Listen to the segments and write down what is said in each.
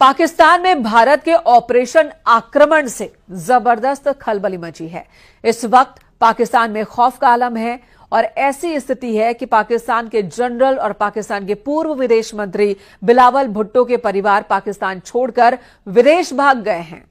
पाकिस्तान में भारत के ऑपरेशन आक्रमण से जबरदस्त खलबली मची है। इस वक्त पाकिस्तान में खौफ का आलम है और ऐसी स्थिति है कि पाकिस्तान के जनरल और पाकिस्तान के पूर्व विदेश मंत्री बिलावल भुट्टो के परिवार पाकिस्तान छोड़कर विदेश भाग गए हैं।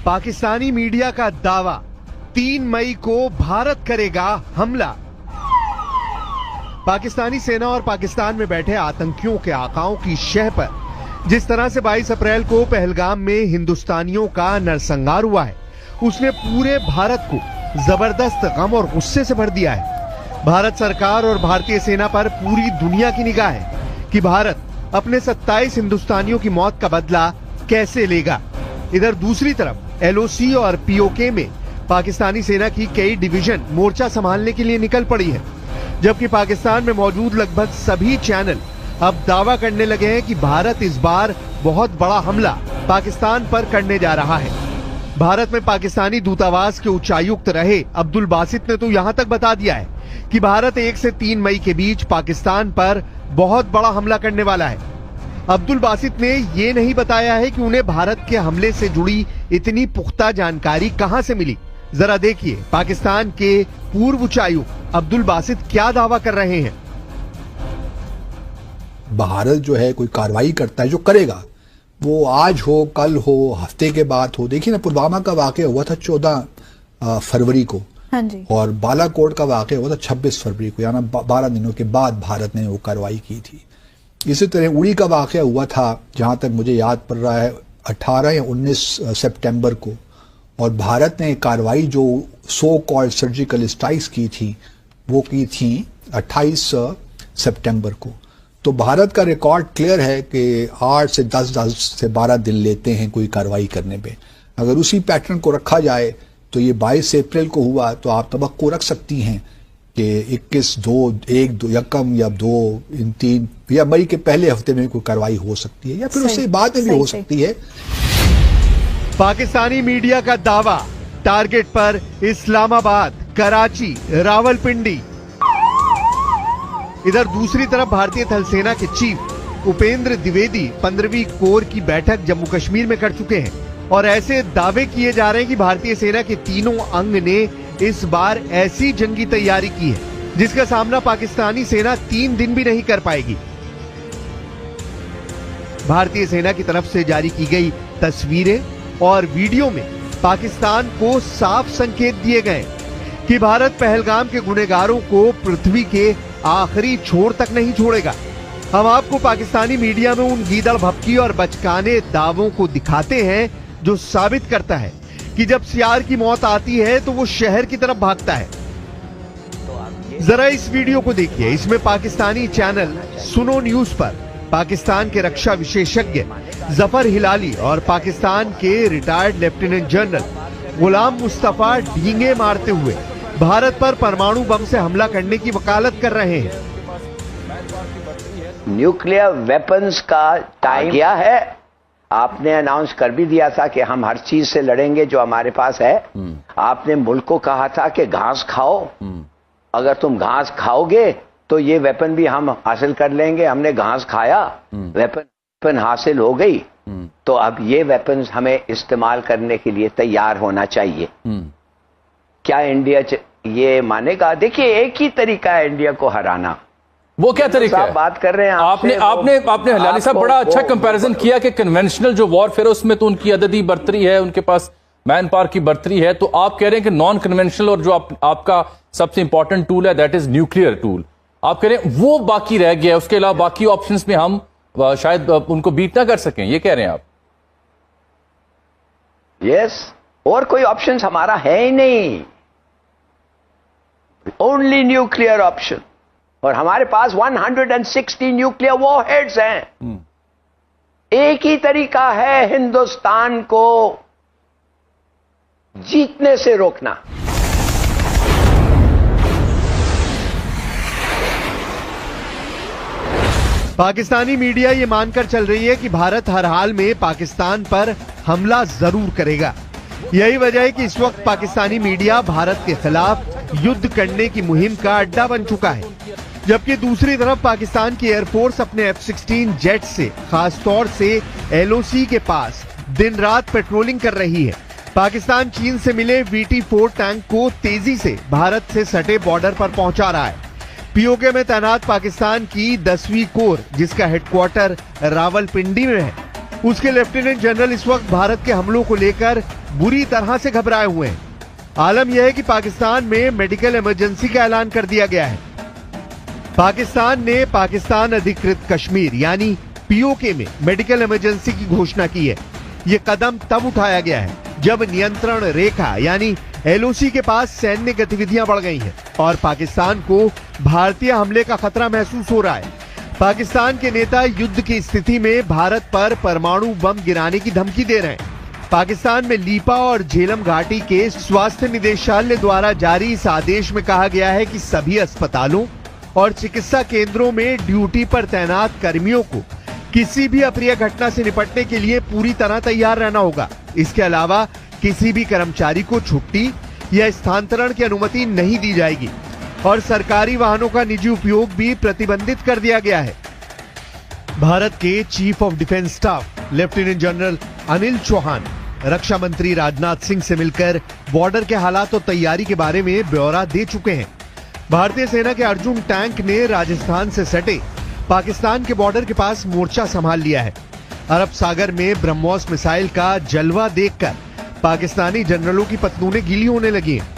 पाकिस्तानी मीडिया का दावा, 3 मई को भारत करेगा हमला। पाकिस्तानी सेना और पाकिस्तान में बैठे आतंकियों के आकाओं की शह पर जिस तरह से 22 अप्रैल को पहलगाम में हिंदुस्तानियों का नरसंहार हुआ है, उसने पूरे भारत को जबरदस्त गम और गुस्से से भर दिया है। भारत सरकार और भारतीय सेना पर पूरी दुनिया की निगाह है कि भारत अपने 27 हिंदुस्तानियों की मौत का बदला कैसे लेगा। इधर दूसरी तरफ एलओसी और पीओके में पाकिस्तानी सेना की कई डिवीजन मोर्चा संभालने के लिए निकल पड़ी है, जबकि पाकिस्तान में मौजूद लगभग सभी चैनल अब दावा करने लगे हैं कि भारत इस बार बहुत बड़ा हमला पाकिस्तान पर करने जा रहा है। भारत में पाकिस्तानी दूतावास के उच्चायुक्त रहे अब्दुल बासित ने तो यहां तक बता दिया है कि भारत 1 से 3 मई के बीच पाकिस्तान पर बहुत बड़ा हमला करने वाला है। अब्दुल बासित ने ये नहीं बताया है कि उन्हें भारत के हमले से जुड़ी इतनी पुख्ता जानकारी कहां से मिली। जरा देखिए पाकिस्तान के पूर्व उच्चायुक्त अब्दुल बासित क्या दावा कर रहे हैं। भारत जो है कोई कार्रवाई करता है, जो करेगा वो आज हो, कल हो, हफ्ते के बाद हो। देखिए ना, पुलवामा का वाकया हुआ था 14 फरवरी को। हाँ जी। और बालाकोट का वाकया हुआ था 26 फरवरी को, यानी 12 दिनों के बाद भारत ने वो कार्रवाई की थी। इसी तरह उड़ी का वाकया हुआ था, जहां तक मुझे याद पड़ रहा है 18 या 19 सितंबर को, और भारत ने कार्रवाई जो सो कॉल्ड सर्जिकल स्ट्राइक्स की थी वो की थी 28 सितंबर को। तो भारत का रिकॉर्ड क्लियर है कि 8 से 10 से 12 दिन लेते हैं कोई कार्रवाई करने पे। अगर उसी पैटर्न को रखा जाए तो ये 22 अप्रैल को हुआ, तो आप तवक्को रख सकती हैं कि 21, 2, 1, 2 या कम या 2, इन 3 या मई के पहले हफ्ते में कोई कार्रवाई हो सकती है, या फिर उससे बाद में भी हो सकती है। पाकिस्तानी मीडिया का दावा, टारगेट पर इस्लामाबाद, कराची, रावलपिंडी। इधर दूसरी तरफ भारतीय थल सेना के चीफ उपेंद्र द्विवेदी 15वीं कोर की बैठक जम्मू कश्मीर में कर चुके हैं और ऐसे दावे किए जा रहे हैं कि भारतीय सेना के तीनों अंग ने इस बार ऐसी जंगी तैयारी की है जिसका सामना पाकिस्तानी सेना 3 दिन भी नहीं कर पाएगी। भारतीय सेना की तरफ से जारी की गई तस्वीरें और वीडियो में पाकिस्तान को साफ संकेत दिए गए कि भारत पहलगाम के गुनहगारों को पृथ्वी के आखिरी छोर तक नहीं छोड़ेगा। हम आपको पाकिस्तानी मीडिया में उन गीदड़ भपकी और बचकाने दावों को दिखाते हैं जो साबित करता है कि जब सियार की मौत आती है तो वो शहर की तरफ भागता है। जरा इस वीडियो को देखिए। इसमें पाकिस्तानी चैनल सुनो न्यूज पर पाकिस्तान के रक्षा विशेषज्ञ जफर हिलाली और पाकिस्तान के retired lieutenant general Ghulam Mustafa डींगे मारते हुए भारत पर परमाणु बम से हमला करने की वकालत कर रहे हैं। न्यूक्लियर वेपन्स का टाइम क्या है? आपने अनाउंस कर भी दिया था कि हम हर चीज से लड़ेंगे जो हमारे पास है। आपने मुल्क को कहा था कि घास खाओ, अगर तुम घास खाओगे तो ये वेपन भी हम हासिल कर लेंगे। हमने घास खाया, वेपन हासिल हो गई, तो अब ये वेपन्स हमें इस्तेमाल करने के लिए तैयार होना चाहिए। क्या इंडिया ये मानेगा? देखिए, एक ही तरीका है इंडिया को हराना। वो क्या तरीका है? बात कर रहे हैं आपने हिलाली साहब बड़ा अच्छा कंपैरिजन किया कि कन्वेंशनल जो वॉरफेयर है उसमें तो उनकी अददी बर्तरी है, उनके पास मैन पावर की बर्तरी है। तो आप कह रहे हैं कि नॉन कन्वेंशनल और जो आपका सबसे इंपॉर्टेंट टूल है दैट इज न्यूक्लियर टूल, आप कह रहे हैं वो बाकी रह गया है, उसके अलावा बाकी ऑप्शंस में हम शायद उनको बीट ना कर सकें, ये कह रहे हैं आप? यस, और कोई ऑप्शंस हमारा है ही नहीं, ओनली न्यूक्लियर ऑप्शन। और हमारे पास 160 न्यूक्लियर वॉरहेड्स हैं। एक ही तरीका है हिंदुस्तान को जीतने से रोकना। पाकिस्तानी मीडिया ये मानकर चल रही है कि भारत हर हाल में पाकिस्तान पर हमला जरूर करेगा। यही वजह है कि इस वक्त पाकिस्तानी मीडिया भारत के खिलाफ युद्ध करने की मुहिम का अड्डा बन चुका है, जबकि दूसरी तरफ पाकिस्तान की एयरफोर्स अपने F-16 जेट से, खासतौर से LOC के पास दिन रात पेट्रोलिंग कर रही है। पाकिस्तान चीन से मिले VT-4 टैंक को तेजी से भारत से सटे बॉर्डर पर पहुंचा रहा है। POK में तैनात पाकिस्तान की 10वीं कोर, जिसका हेडक्वार्टर रावलपिंडी में है, उसके लेफ्टिनेंट जनरल इस वक्त भारत के हमलों को लेकर बुरी तरह से घबराए हुए हैं। आलम यह है कि पाकिस्तान में मेडिकल इमरजेंसी का ऐलान कर दिया गया है। पाकिस्तान ने पाकिस्तान अधिकृत कश्मीर यानी POK में मेडिकल इमरजेंसी की घोषणा की है। ये कदम तब उठाया गया है जब नियंत्रण रेखा यानी LOC के पास सैन्य गतिविधियां बढ़ गई हैं और पाकिस्तान को भारतीय हमले का खतरा महसूस हो रहा है। पाकिस्तान के नेता युद्ध की स्थिति में भारत पर परमाणु बम गिराने की धमकी दे रहे हैं। पाकिस्तान में लीपा और झेलम घाटी के स्वास्थ्य निदेशालय द्वारा जारी इस आदेश में कहा गया है कि सभी अस्पतालों और चिकित्सा केंद्रों में ड्यूटी पर तैनात कर्मियों को किसी भी अप्रिय घटना से निपटने के लिए पूरी तरह तैयार रहना होगा। इसके अलावा किसी भी कर्मचारी को छुट्टी या स्थानांतरण की अनुमति नहीं दी जाएगी और सरकारी वाहनों का निजी उपयोग भी प्रतिबंधित कर दिया गया है। भारत के chief of defence staff lieutenant general Anil Chauhan रक्षा मंत्री राजनाथ सिंह से मिलकर बॉर्डर के हालात और तैयारी के बारे में ब्यौरा दे चुके हैं। भारतीय सेना के अर्जुन टैंक ने राजस्थान से सटे पाकिस्तान के बॉर्डर के पास मोर्चा संभाल लिया है। अरब सागर में ब्रह्मोस मिसाइल का जलवा देखकर पाकिस्तानी जनरलों की पतलूनें गीली होने लगी हैं,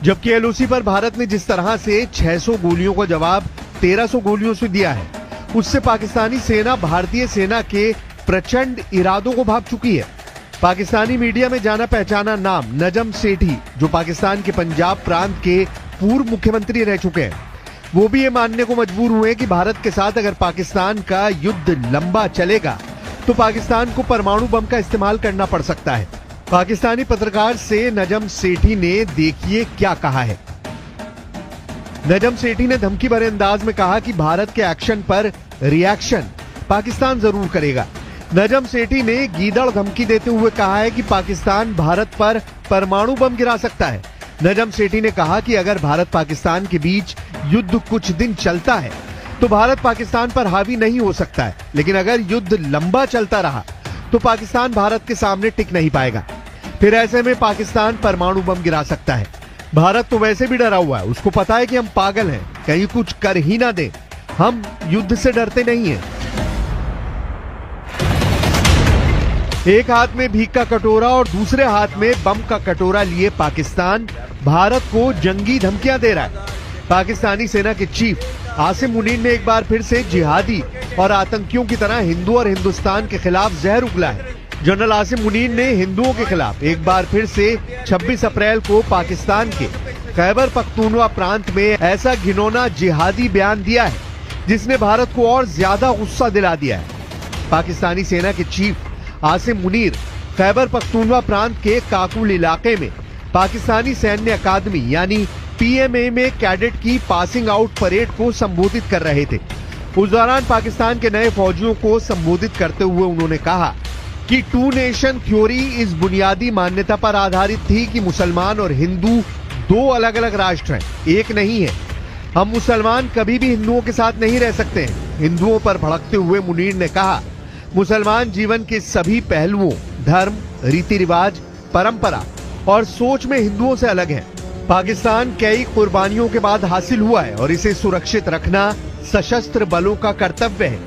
जबकि LOC पर भारत ने जिस तरह से 600 गोलियों का जवाब 1300 गोलियों से दिया है, उससे पाकिस्तानी सेना भारतीय सेना के प्रचंड इरादों को भांप चुकी है। पाकिस्तानी मीडिया में जाना पहचाना नाम नजम सेठी, जो पाकिस्तान के पंजाब प्रांत के पूर्व मुख्यमंत्री रह चुके हैं, वो भी ये मानने को मजबूर हुए कि भारत के साथ अगर पाकिस्तान का युद्ध लंबा चलेगा तो पाकिस्तान को परमाणु बम का इस्तेमाल करना पड़ सकता है। पाकिस्तानी पत्रकार से नजम सेठी ने देखिए क्या कहा है। नजम सेठी ने धमकी भरे अंदाज में कहा कि भारत के एक्शन पर रिएक्शन पाकिस्तान जरूर करेगा। नजम सेठी ने गीदड़ धमकी देते हुए कहा है कि पाकिस्तान भारत पर परमाणु बम गिरा सकता है। नजम सेठी ने कहा कि अगर भारत पाकिस्तान के बीच युद्ध कुछ दिन चलता है तो भारत पाकिस्तान पर हावी नहीं हो सकता है, लेकिन अगर युद्ध लंबा चलता रहा तो पाकिस्तान भारत के सामने टिक नहीं पाएगा। फिर ऐसे में पाकिस्तान परमाणु बम गिरा सकता है। भारत तो वैसे भी डरा हुआ है, उसको पता है कि हम पागल हैं, कहीं कुछ कर ही ना दे। हम युद्ध से डरते नहीं हैं। एक हाथ में भीख का कटोरा और दूसरे हाथ में बम का कटोरा लिए पाकिस्तान भारत को जंगी धमकियां दे रहा है। पाकिस्तानी सेना के चीफ आसिम मुनीर ने एक बार फिर से जिहादी और आतंकियों की तरह हिंदू और हिंदुस्तान के खिलाफ जहर उगला है। जनरल आसिम मुनीर ने हिंदुओं के खिलाफ एक बार फिर से 26 अप्रैल को पाकिस्तान के खैबर पख्तूनवा प्रांत में ऐसा घिनौना जिहादी बयान दिया है जिसने भारत को और ज्यादा गुस्सा दिला दिया है। पाकिस्तानी सेना के चीफ आसिम मुनीर खैबर पख्तूनवा प्रांत के काकुल इलाके में पाकिस्तानी सैन्य अकादमी यानी PMA में कैडेट की पासिंग आउट परेड को संबोधित कर रहे थे। उस दौरान पाकिस्तान के नए फौजियों को संबोधित करते हुए उन्होंने कहा कि 2 नेशन थ्योरी इस बुनियादी मान्यता पर आधारित थी कि मुसलमान और हिंदू 2 अलग अलग राष्ट्र हैं, एक नहीं है। हम मुसलमान कभी भी हिंदुओं के साथ नहीं रह सकते हैं। हिंदुओं पर भड़कते हुए मुनीर ने कहा, मुसलमान जीवन के सभी पहलुओं, धर्म, रीति रिवाज, परंपरा और सोच में हिंदुओं से अलग है। पाकिस्तान कई कुर्बानियों के बाद हासिल हुआ है और इसे सुरक्षित रखना सशस्त्र बलों का कर्तव्य है।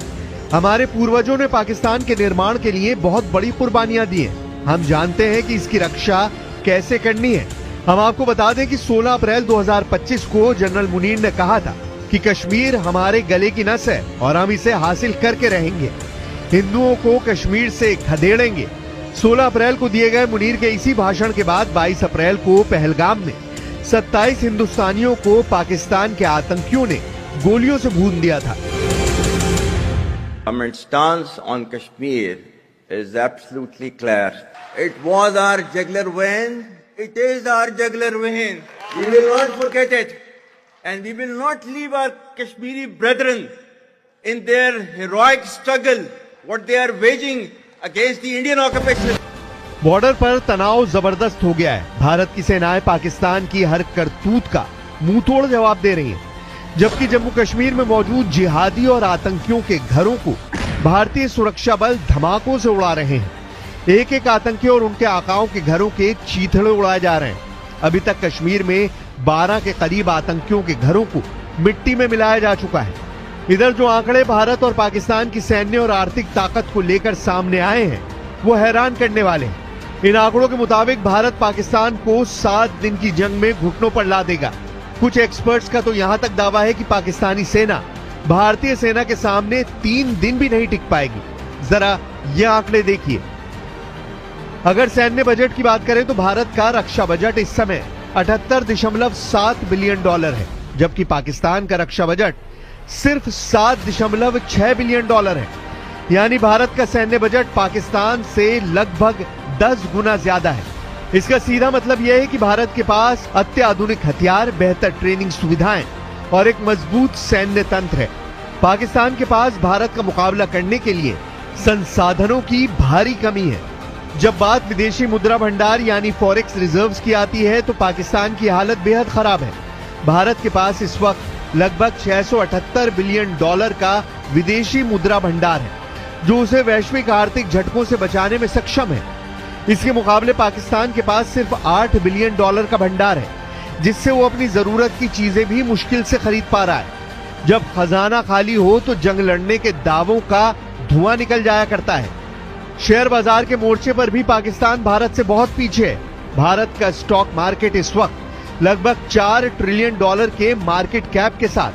हमारे पूर्वजों ने पाकिस्तान के निर्माण के लिए बहुत बड़ी कुर्बानियां दी हैं। हम जानते हैं कि इसकी रक्षा कैसे करनी है। हम आपको बता दें कि 16 अप्रैल 2025 को जनरल मुनीर ने कहा था कि कश्मीर हमारे गले की नस है और हम इसे हासिल करके रहेंगे। हिंदुओं को कश्मीर से खदेड़ेंगे। 16 अप्रैल को दिए गए मुनीर के इसी भाषण के बाद 22 अप्रैल को पहलगाम में 27 हिंदुस्तानियों को पाकिस्तान के आतंकियों ने गोलियों से भून दिया था। Our stance on Kashmir is absolutely clear. It was our jugular vein. It is our jugular vein. We will not forget it, and we will not leave our Kashmiri brethren in their heroic struggle, what they are waging against the Indian occupation. Border पर तनाव जबरदस्त हो गया है। भारत की सेनाएं पाकिस्तान की हर करतूत का मुंहतोड़ जवाब दे रही हैं, जबकि जम्मू कश्मीर में मौजूद जिहादी और आतंकियों के घरों को भारतीय सुरक्षा बल धमाकों से उड़ा रहे हैं। एक एक आतंकी और उनके आकाओं के घरों के चीथड़े उड़ाए जा रहे हैं। अभी तक कश्मीर में 12 के करीब आतंकियों के घरों को मिट्टी में मिलाया जा चुका है। इधर जो आंकड़े भारत और पाकिस्तान की सैन्य और आर्थिक ताकत को लेकर सामने आए हैं, वो हैरान करने वाले हैं। इन आंकड़ों के मुताबिक भारत पाकिस्तान को 7 दिन की जंग में घुटनों पर ला देगा। कुछ एक्सपर्ट्स का तो यहां तक दावा है कि पाकिस्तानी सेना भारतीय सेना के सामने 3 दिन भी नहीं टिक पाएगी। जरा ये आंकड़े देखिए। अगर सैन्य बजट की बात करें तो भारत का रक्षा बजट इस समय 78.7 बिलियन डॉलर है, जबकि पाकिस्तान का रक्षा बजट सिर्फ 7.6 बिलियन डॉलर है। यानी भारत का सैन्य बजट पाकिस्तान से लगभग 10 गुना ज्यादा है। इसका सीधा मतलब यह है कि भारत के पास अत्याधुनिक हथियार, बेहतर ट्रेनिंग सुविधाएं और एक मजबूत सैन्य तंत्र है। पाकिस्तान के पास भारत का मुकाबला करने के लिए संसाधनों की भारी कमी है। जब बात विदेशी मुद्रा भंडार यानी फॉरेक्स रिजर्व्स की आती है तो पाकिस्तान की हालत बेहद खराब है। भारत के पास इस वक्त लगभग 678 बिलियन डॉलर का विदेशी मुद्रा भंडार है, जो उसे वैश्विक आर्थिक झटकों से बचाने में सक्षम है। इसके मुकाबले पाकिस्तान के पास सिर्फ 8 बिलियन डॉलर का भंडार है, जिससे वो अपनी जरूरत की चीजें भी मुश्किल से खरीद पा रहा है। जब खजाना खाली हो तो जंग लड़ने के दावों का धुआं निकल जाया करता है। शेयर बाजार के मोर्चे पर भी पाकिस्तान भारत से बहुत पीछे है। भारत का स्टॉक मार्केट इस वक्त लगभग 4 ट्रिलियन डॉलर के मार्केट कैप के साथ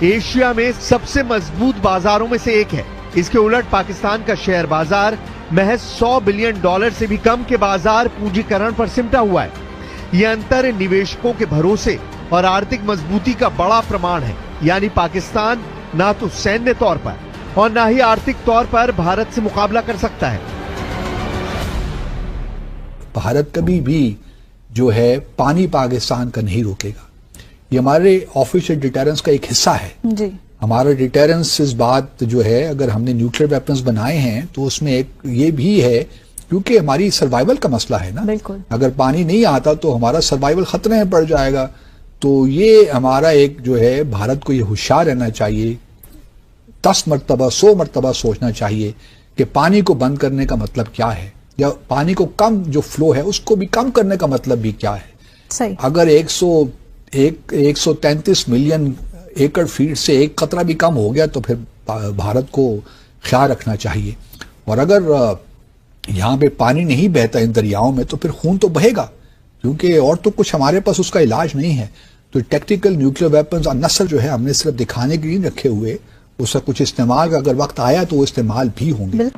एशिया में सबसे मजबूत बाजारों में से एक है। इसके उलट पाकिस्तान का शेयर बाजार महज 100 बिलियन डॉलर से भी कम के बाजार पूंजीकरण पर सिमटा हुआ है। यह अंतर निवेशकों के भरोसे और आर्थिक मजबूती का बड़ा प्रमाण है। यानी पाकिस्तान ना तो सैन्य तौर पर और ना ही आर्थिक तौर पर भारत से मुकाबला कर सकता है। भारत कभी भी जो है पानी पाकिस्तान का नहीं रोकेगा। ये हमारे ऑफिशियल डिटेरेंस का एक हिस्सा है जी। हमारा डिटेरेंस इस बात जो है, अगर हमने न्यूक्लियर वेपन्स बनाए हैं तो उसमें एक ये भी है क्योंकि हमारी सर्वाइवल का मसला है ना। बिल्कुल। अगर पानी नहीं आता तो हमारा सर्वाइवल खतरे में पड़ जाएगा। तो ये हमारा एक जो है, भारत को ये होशियार रहना चाहिए, 10 मरतबा 100 मरतबा सोचना चाहिए कि पानी को बंद करने का मतलब क्या है, या पानी को कम जो फ्लो है उसको भी कम करने का मतलब भी क्या है। सही। अगर 133 मिलियन एकड़ फीट से एक कतरा भी कम हो गया तो फिर भारत को ख्याल रखना चाहिए। और अगर यहाँ पे पानी नहीं बहता इन दरियाओं में तो फिर खून तो बहेगा, क्योंकि और तो कुछ हमारे पास उसका इलाज नहीं है। तो टैक्टिकल न्यूक्लियर वेपन्स अनसर जो है हमने सिर्फ दिखाने के लिए नहीं रखे हुए, उसका कुछ इस्तेमाल का अगर वक्त आया तो वो इस्तेमाल भी होंगे।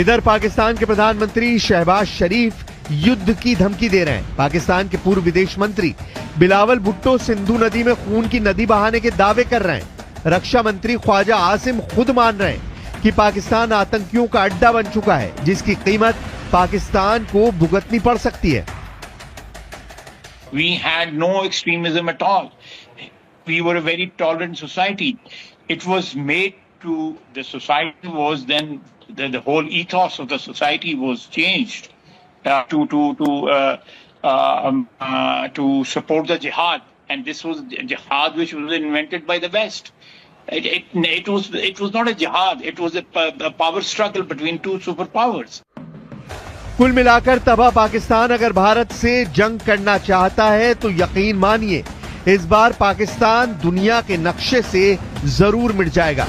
इधर पाकिस्तान के प्रधानमंत्री शहबाज शरीफ युद्ध की धमकी दे रहे हैं। पाकिस्तान के पूर्व विदेश मंत्री बिलावल भुट्टो सिंधु नदी में खून की नदी बहाने के दावे कर रहे हैं। रक्षा मंत्री ख्वाजा आसिम खुद मान रहे हैं कि पाकिस्तान आतंकियों का अड्डा बन चुका है, जिसकी कीमत पाकिस्तान को भुगतनी पड़ सकती है। We had no extremism at all. We were a very tolerant society. It was made to, the society was then, the whole ethos of the society was changed to support the jihad, and this was jihad which was invented by the West. It was not a jihad, it was a power struggle between two superpowers. कुल मिलाकर तबाह पाकिस्तान अगर भारत से जंग करना चाहता है तो यकीन मानिए इस बार पाकिस्तान दुनिया के नक्शे से जरूर मिट जाएगा।